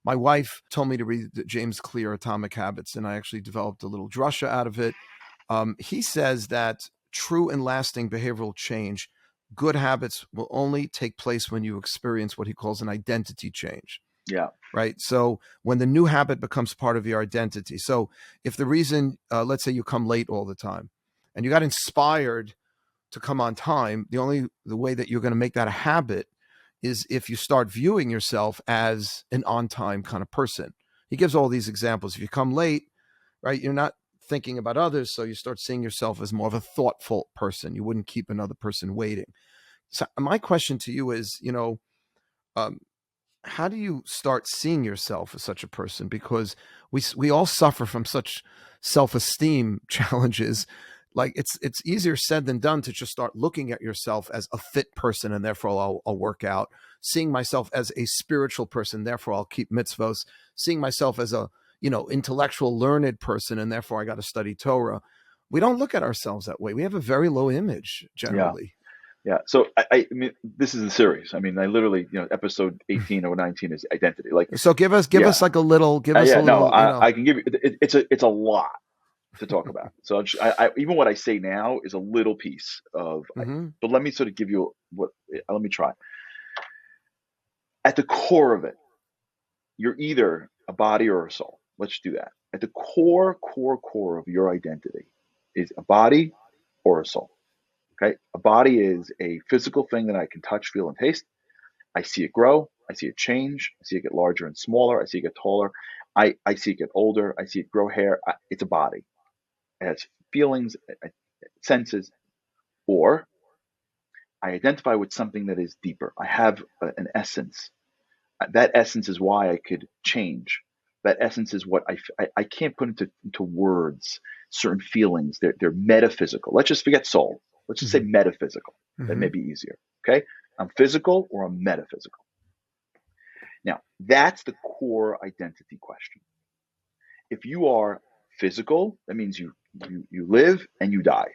My wife told me to read James Clear, Atomic Habits, and I actually developed a little drasha out of it. He says that true and lasting behavioral change, good habits will only take place when you experience what he calls an identity change. Yeah. Right. So when the new habit becomes part of your identity. So if the reason, let's say you come late all the time and you got inspired to come on time, the way that you're going to make that a habit is if you start viewing yourself as an on time kind of person. He gives all these examples. If you come late, right, you're not thinking about others. So you start seeing yourself as more of a thoughtful person. You wouldn't keep another person waiting. So my question to you is, um, how do you start seeing yourself as such a person? Because we all suffer from such self-esteem challenges. Like it's easier said than done to just start looking at yourself as a fit person and therefore I'll work out. Seeing myself as a spiritual person, therefore I'll keep mitzvos. Seeing myself as a intellectual, learned person, and therefore I got to study Torah. We don't look at ourselves that way. We have a very low image generally. Yeah. So I mean, this is a series. I mean, I literally, episode 18 or 19 is identity. Like, So give us like a little, give us a little, I can give you, it's a lot to talk about. So I even what I say now is a little piece of, but let me sort of give you let me try. At the core of it, you're either a body or a soul. Let's do that. At the core of your identity is a body or a soul. Okay. A body is a physical thing that I can touch, feel, and taste. I see it grow. I see it change. I see it get larger and smaller. I see it get taller. I see it get older. I see it grow hair. It's a body. It has feelings, senses, or I identify with something that is deeper. I have an essence. That essence is why I could change. That essence is what I can't put into words certain feelings. They're metaphysical. Let's just forget soul. Let's just say metaphysical. That may be easier. Okay. I'm physical or I'm metaphysical. Now, that's the core identity question. If you are physical, that means you live and you die.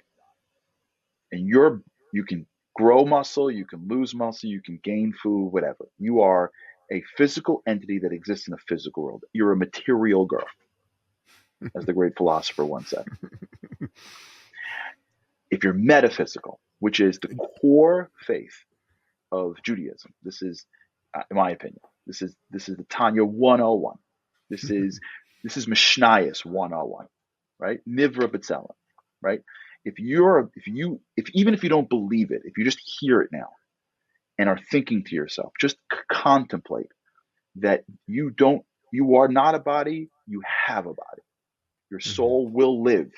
And you can grow muscle, you can lose muscle, you can gain food, whatever. You are a physical entity that exists in a physical world. You're a material girl, as the great philosopher once said. If you're metaphysical, which is the core faith of Judaism, this is, in my opinion, this is the Tanya 101. This is Mishnayos 101, right? Nivra B'Tselem, right? Even if you don't believe it, if you just hear it now and are thinking to yourself, just contemplate that you are not a body, you have a body. Your soul will live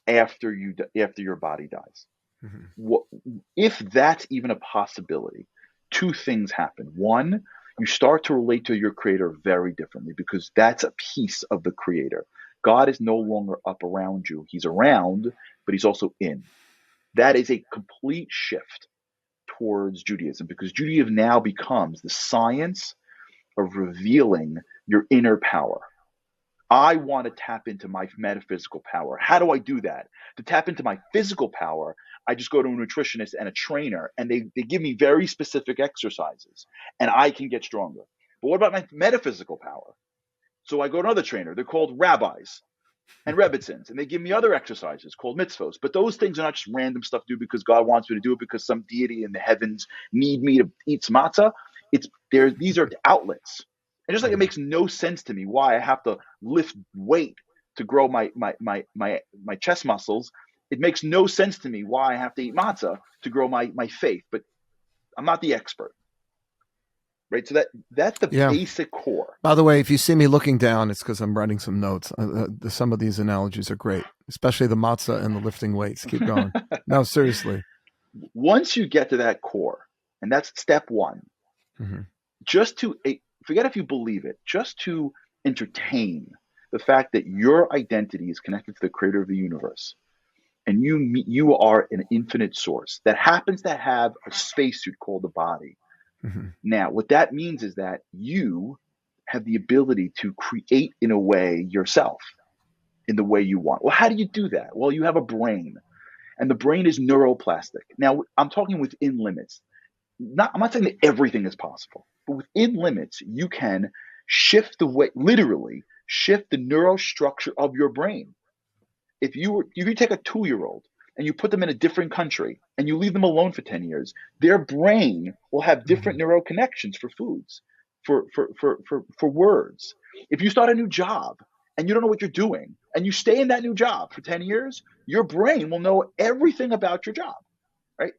after your body dies. If that's even a possibility, two things happen. One, you start to relate to your creator very differently because that's a piece of the creator. God is no longer up around you. He's around, but he's also in. That is a complete shift towards Judaism because Judaism now becomes the science of revealing your inner power. I want to tap into my metaphysical power. How do I do that? To tap into my physical power, I just go to a nutritionist and a trainer, and they give me very specific exercises, and I can get stronger. But what about my metaphysical power? So I go to another trainer. They're called rabbis and rebbitsins, and they give me other exercises called mitzvos. But those things are not just random stuff to do because God wants me to do it because some deity in the heavens need me to eat some matzah. These are outlets. And just like it makes no sense to me why I have to lift weight to grow my chest muscles, it makes no sense to me why I have to eat matzah to grow my faith. But I'm not the expert, right? So that's the basic core. By the way, if you see me looking down, it's because I'm writing some notes. Some of these analogies are great, especially the matzah and the lifting weights. Keep going. No, seriously. Once you get to that core, and that's step one, just to forget if you believe it, just to entertain the fact that your identity is connected to the creator of the universe, and you are an infinite source that happens to have a spacesuit called the body. Now, what that means is that you have the ability to create in a way yourself, in the way you want. Well, how do you do that? Well, you have a brain, and the brain is neuroplastic. Now, I'm talking within limits. I'm not saying that everything is possible, but within limits, you can shift the way, literally shift the neurostructure of your brain. If you take a 2-year-old and you put them in a different country and you leave them alone for 10 years, their brain will have Mhm. different neural connections for foods, for words. If you start a new job and you don't know what you're doing and you stay in that new job for 10 years, your brain will know everything about your job, right?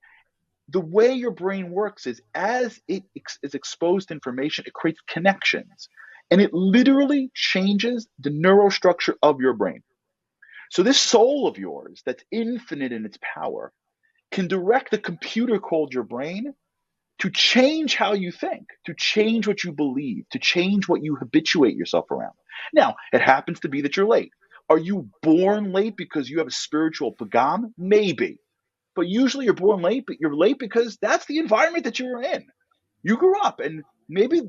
The way your brain works is as it is exposed to information, it creates connections and it literally changes the neurostructure of your brain. So, this soul of yours that's infinite in its power can direct the computer called your brain to change how you think, to change what you believe, to change what you habituate yourself around. Now, it happens to be that you're late. Are you born late because you have a spiritual pagam? Maybe. But usually you're born late, but you're late because that's the environment that you were in. You grew up, and maybe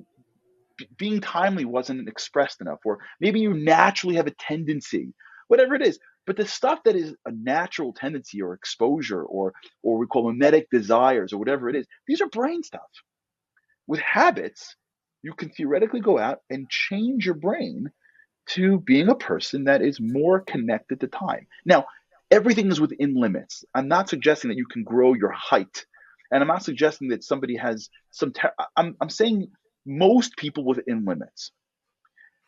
being timely wasn't expressed enough, or maybe you naturally have a tendency, whatever it is. But the stuff that is a natural tendency or exposure or we call mimetic desires or whatever it is, these are brain stuff. With habits, you can theoretically go out and change your brain to being a person that is more connected to time. Now, everything is within limits. I'm not suggesting that you can grow your height, and I'm not suggesting that somebody has some. I'm saying most people within limits.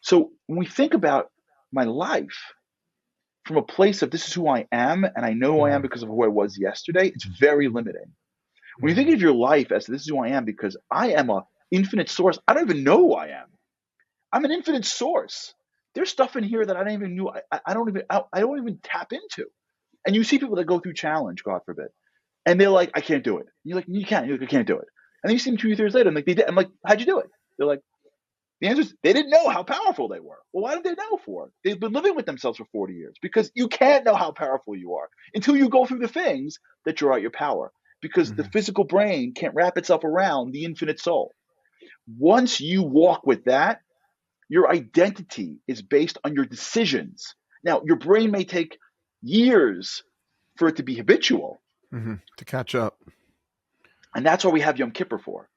So when we think about my life from a place of this is who I am, and I know who I am Mhm. because of who I was yesterday, it's very limiting. When you think Mhm. of your life as this is who I am because I am a infinite source, I don't even know who I am. I'm an infinite source. There's stuff in here that I don't even knew. I don't even tap into. And you see people that go through challenge, God forbid, and they're like, I can't do it. And you're like, you can't. You're like, I can't do it. And then you see them 2 years later, and like they did. I'm like, how'd you do it? They're like, the answer is they didn't know how powerful they were. Well, why did they know for? They've been living with themselves for 40 years because you can't know how powerful you are until you go through the things that draw out your power. Because the Mhm. physical brain can't wrap itself around the infinite soul. Once you walk with that, your identity is based on your decisions. Now, your brain may take years for it to be habitual, Mhm. To catch up. and that's what we have Yom Kippur for.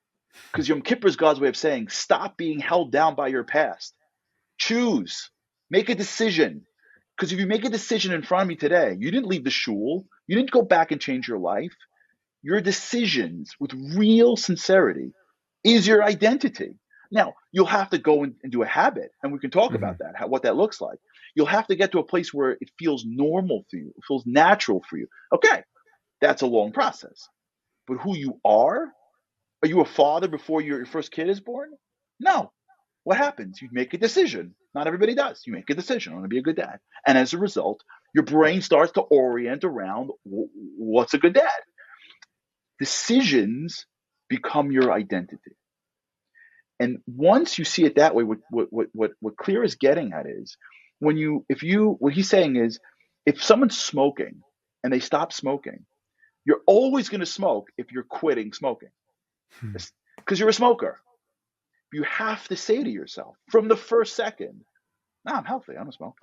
Because Yom Kippur is God's way of saying, stop being held down by your past. Choose, make a decision. Because if you make a decision in front of me today, you didn't leave the shul, you didn't go back and change your life. Your decisions with real sincerity is your identity. Now, you'll have to go and do a habit, and we can talk about Mhm. that, what that looks like. You'll have to get to a place where it feels normal for you, it feels natural for you. Okay, that's a long process. But who you are you a father before your first kid is born? No. What happens? You make a decision. Not everybody does. You make a decision. I want to be a good dad. And as a result, your brain starts to orient around what's a good dad. Decisions become your identity. And once you see it that way, what Clear is getting at is when you, if you, what he's saying is if someone's smoking and they stop smoking, you're always going to smoke if you're quitting smoking Mhm. because you're a smoker. You have to say to yourself from the first second, no, I'm healthy. I don't smoke.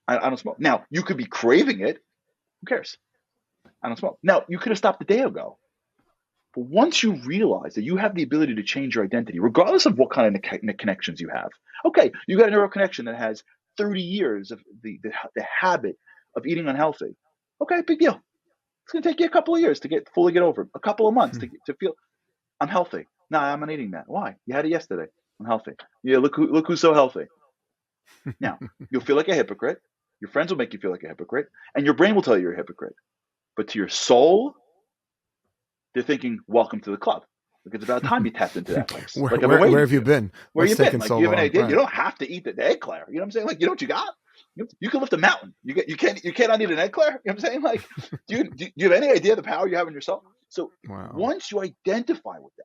I don't smoke. Now, you could be craving it. Who cares? I don't smoke. Now, you could have stopped a day ago. But once you realize that you have the ability to change your identity, regardless of what kind of connections you have, okay, you got a neural connection that has 30 years of the habit of eating unhealthy. Okay, big deal. It's going to take you a couple of years to fully get over it, a couple of months to feel I'm healthy. No, I'm not eating that. Why? You had it yesterday. I'm healthy. Yeah, look who's so healthy. Now, you'll feel like a hypocrite. Your friends will make you feel like a hypocrite, and your brain will tell you you're a hypocrite. But to your soul, they're thinking, welcome to the club. Like it's about time you tapped into that place. where, Like I've been where waiting have for you you. been? Where What's you been? taking Like so you have an long? idea. You Right. don't have to eat the eclair. You know what I'm saying? Like you know what you got? You can lift a mountain. You cannot eat an eclair. You know what I'm saying? Like do you have any idea the power you have in yourself? So Wow. once you identify with that,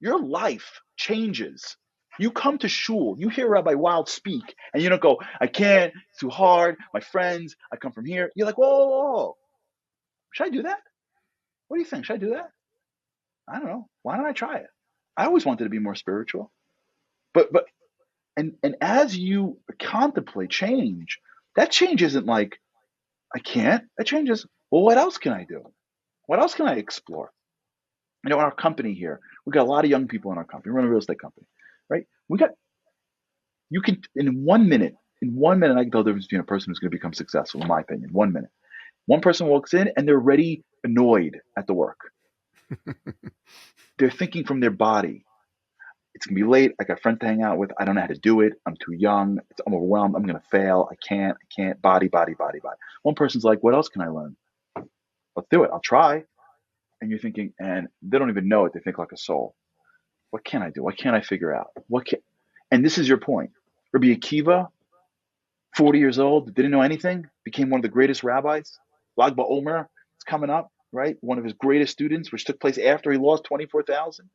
your life changes. You come to shul, you hear Rabbi Wild speak, and you don't go, I can't, it's too hard, my friends, I come from here. You're like, whoa, whoa, whoa. Should I do that? What do you think? Should I do that? I don't know. Why don't I try it? I always wanted to be more spiritual. But and as you contemplate change, that change isn't like I can't. That change is, well, what else can I do? What else can I explore? In our company here, we got a lot of young people in our company. We run a real estate company, right? We got You can, in 1 minute, I can tell the difference between a person who's going to become successful, in my opinion. 1 minute. One person walks in and they're already annoyed at the work. They're thinking from their body. It's going to be late. I got friends to hang out with. I don't know how to do it. I'm too young. I'm overwhelmed. I'm going to fail. I can't. Body. One person's like, what else can I learn? Let's do it. I'll try. And you're thinking, and they don't even know it. They think like a soul. What can I do? What can I figure out? And this is your point. Rabbi Akiva, 40 years old, didn't know anything, became one of the greatest rabbis. Lag BaOmer is coming up, right? One of his greatest students, which took place after he lost 24,000.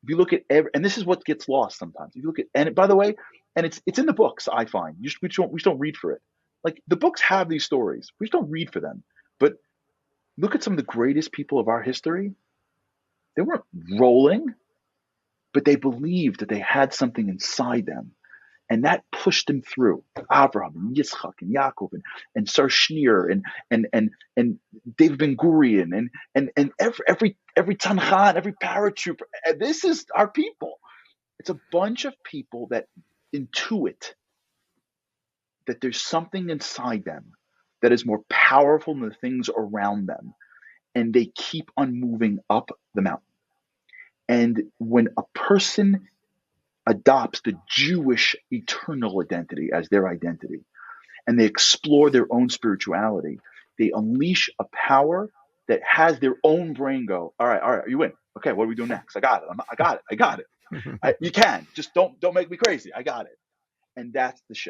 If you look at and this is what gets lost sometimes. If you look at, and by the way, and it's in the books. I find we just don't read for it. Like the books have these stories, we just don't read for them. But look at some of the greatest people of our history. They weren't rolling, but they believed that they had something inside them, and that pushed them through. Abraham and Yitzchak and Yaakov and Sar Shneur and David Ben Gurion and every Tanchan, every paratrooper. This is our people. It's a bunch of people that intuit that there's something inside them that is more powerful than the things around them, and they keep on moving up the mountain. And when a person adopts the Jewish eternal identity as their identity, and they explore their own spirituality, they unleash a power that has their own brain go, all right, you win. Okay, what do we do next? I got it. You can. Just don't make me crazy. I got it. And that's the shift.